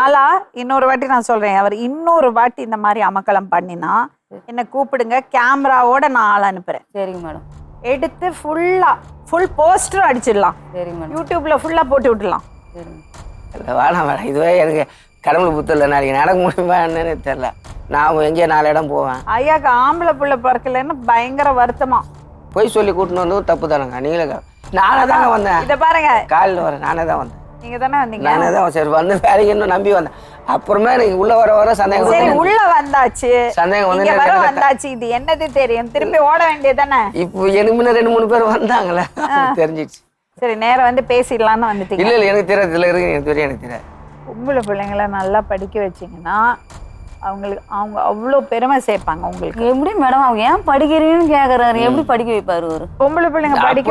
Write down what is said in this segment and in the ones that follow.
பாலா இன்னொரு வாட்டி நான் சொல்றேன், அவர் இன்னொரு வாட்டி இந்த மாதிரி அமக்கலம் பண்ணினா என்ன கூப்பிடுங்க, கேமராவோட நான் ஆள் அனுப்புறேன். சரிங்க மேடம். எடுத்து ஃபுல் போஸ்டர் அடிச்சிடலாம். சரிங்க மேடம். யூடியூப்ல ஃபுல்லா போட்டு விட்டுலாம். சரிங்க. இல்லை வேணாம் மேடம், இதுவே எனக்கு கடவுள் புத்தல, நாளைக்கு நடக்க முடியுமா என்னன்னு தெரியல. நான் எங்கேயோ 4 இடம் போவேன். ஐயாக்கு ஆம்பளை பிள்ளை பிறக்கலன்னு பயங்கர வருத்தமா. போய் சொல்லி கூட்டின்னு வந்ததும் தப்பு தானேங்க. நீங்களே நானே தாங்க வந்தேன். இதை பாருங்க, காலையில் வரேன், நானே தான் வந்தேன். நீங்க தானே வந்தீங்க? நானே தான் சரி வந்து வேலைக்கு இன்னும் நம்பி வந்தேன். அப்புறமே எனக்கு உள்ள வர சந்தேகம். சரி உள்ள வந்தாச்சு, சந்தேகம் வந்து இங்க வர வந்தாச்சு, இது என்னது தெரியும், திருப்பி ஓட வேண்டியதானே. இப்போ எனக்கு முன்ன 2-3 பேர் வந்தாங்களே, தெரிஞ்சிடுச்சு. சரி நேரம் வந்து பேசிடலான்னு வந்துட்டீங்க. இல்லை இல்லை எனக்கு தெரியாது, இல்லை இருக்கு எனக்கு தெரியும், எனக்கு தெரியாது. பொம்பளை பிள்ளைங்களை நல்லா படிக்க வச்சிங்கன்னா அவங்க அவ்வளோ பெருமை சேர்ப்பாங்க உங்களுக்கு. எப்படி மேடம் அவங்க ஏன் படிக்கிறீங்கன்னு கேக்குறாரு, எப்படி படிக்க வைப்பாரு ஒரு பொம்பளை பிள்ளைங்க படிக்க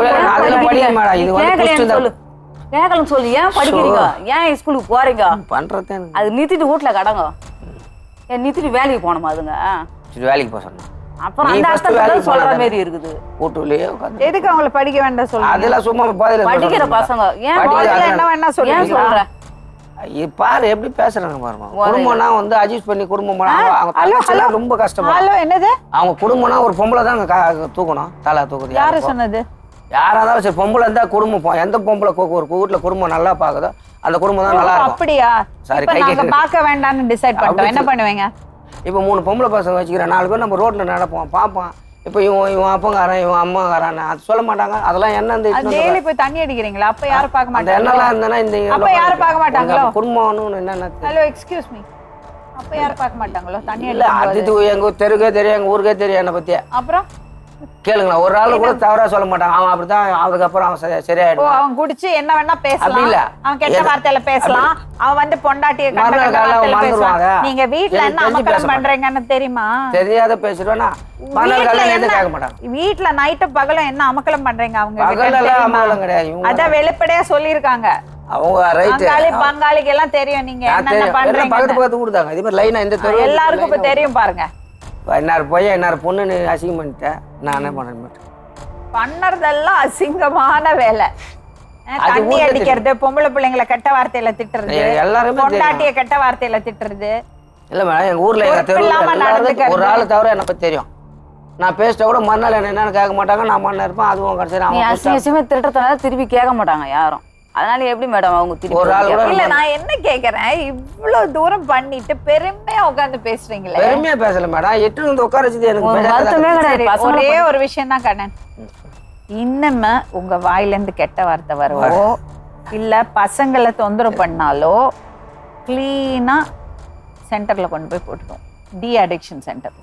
சொல்லு, கேட்கலாம் சொல்லு, ஏன் படிக்கிறீங்க, ஏன் ஸ்கூலுக்கு போறீங்க பண்றது அது நிறுத்திட்டு வீட்டுல கடங்க, ஏன் நிறுத்திட்டு வேலைக்கு போனோமா அதுங்க. சரி வேலைக்கு போக சொன்னேன். அப்புறம் அந்த அர்த்தத்துல சொல்ற மாதிரி இருக்குது. வீட்டுலயே உட்காந்து எதுக்கு அவங்கள படிக்க வேண்டாம் சொல்லுங்க? அதெல்லாம் சும்மா படிக்கிற பசங்க ஏன் என்ன வேணா ஏன் சொல்ற பாரு எப்படி பேசுறாங்க பாருமா. குடும்பம்னா வந்து அட்ஜஸ்ட் பண்ணி குடும்பம் ரொம்ப கஷ்டமா. என்னது அவங்க குடும்பம்னா ஒரு பொம்பளை தான் தூக்கணும், தலை தூக்குது. யாரு சொன்னது? யாரா இருந்தாலும் சரி, பொம்பளை இருந்தா குடும்பம், எந்த பொம்பளை ஒரு வீட்டுல குடும்பம் நல்லா பாக்குதோ அந்த குடும்பம் தான் நல்லா இருக்கும். அப்படியா? சரி நாங்க பார்க்க வேண்டாம்னு டிசைட் பண்ணிட்டோம். என்ன பண்ணுவீங்க? இப்போ 3 பொம்பளை பசங்க வச்சுக்கிறேன், 4 பேர் நம்ம ரோட்ல நடப்போம் பார்ப்போம். இப்போ இவன் அப்பங்காரன் இவன் அம்மாக்காரன் அது சொல்ல மாட்டாங்க. அதெல்லாம் என்ன டெய்லி போய் தண்ணி அடிக்கிறீங்களா? அப்ப யாரும் பார்க்க மாட்டாங்க. என்னெல்லாம் இருந்தா இந்த அப்ப யாரும் பார்க்க மாட்டாங்களோ? குடும்பம்னு என்னென்ன. ஹலோ எக்ஸ்கியூஸ் மீ, அப்ப யாரும் பார்க்க மாட்டாங்களோ? தண்ணி இல்ல அது எங்க தெருக்கே தெரியும், எங்க ஊருக்கே தெரியும் என்ன பத்தி. அப்புறம் கேளுங்களா, ஒரு ஆளு கூட தவறா சொல்ல மாட்டாங்க. அவன் அப்படிதான், அதுக்கப்புறம் அவன் சரியாயிடும். அவன் குடிச்சு என்ன வேணா பேசலாம், அப்படி இல்ல அவன் கெட்ட வார்த்தையில பேசலாம், அவன் வந்து பொண்டாட்டிய நீங்க வீட்டுல என்ன அமக்கலம் பண்றீங்கன்னு தெரியுமா? தெரியாத பேசுறேன்னா கேட்க மாட்டாங்க. வீட்டுல நைட்டு பகலும் என்ன அமக்கலம் பண்றீங்க அவங்க அமக்கலம் கிடையாது. அதான் வெளிப்படையா சொல்லிருக்காங்க. அவங்க ரைட் பங்காளிக்கு எல்லாம் தெரியும் நீங்க என்ன பண்றீங்க. பக்கத்து கொடுத்தாங்க இதே மாதிரி லைனா இந்த தெரு எல்லாருக்கும் இப்ப தெரியும் பாருங்க. என்னார் போய் என்னார் பொண்ணு அசிங்கம் பண்ணிட்டேன், நான் என்ன பண்ண மாட்டேன். பண்ணறதெல்லாம் அசிங்கமான வேலை. தண்ணி அடிக்கிறது, பொம்பளை பிள்ளைங்களை கெட்ட வார்த்தையில திட்டுறது, எல்லாரும் பொண்டாட்டிய கெட்ட வார்த்தையில திட்டுறது. இல்ல மேடம், எங்க ஊர்ல எங்க தெருவுல ஒரு ஆளு தவிர என்ன பத்தி தெரியும். நான் பேசிட்ட கூட மறுநாள் என்னன்னு கேட்க மாட்டாங்க, நான் மண்ணா இருப்பேன். அதுவும் கடைசியா திட்டத்தினால திருப்பி கேட்க மாட்டாங்க யாரும். அதனால எப்படி மேடம் அவங்க ஒரு ஆள் கூட இல்ல. நான் என்ன கேக்குறேன், இவ்வளவு தூரம் பண்ணிட்டு பெருமையா உட்கார்ந்து பேசுறீங்களே? பெருமையா பேசல மேடம், எட்டு வந்து உட்கார வச்சது எனக்கு ஒரே ஒரு விஷயம் தான் கண்ணன், இன்னுமே உங்க வாயில இருந்து கெட்ட வார்த்தை வரவோ இல்ல பசங்களை தொந்தரவு பண்ணாலோ கிளீனா சென்டர்ல கொண்டு போய் போட்டுக்கோம், டி அடிக்ஷன் சென்டர்.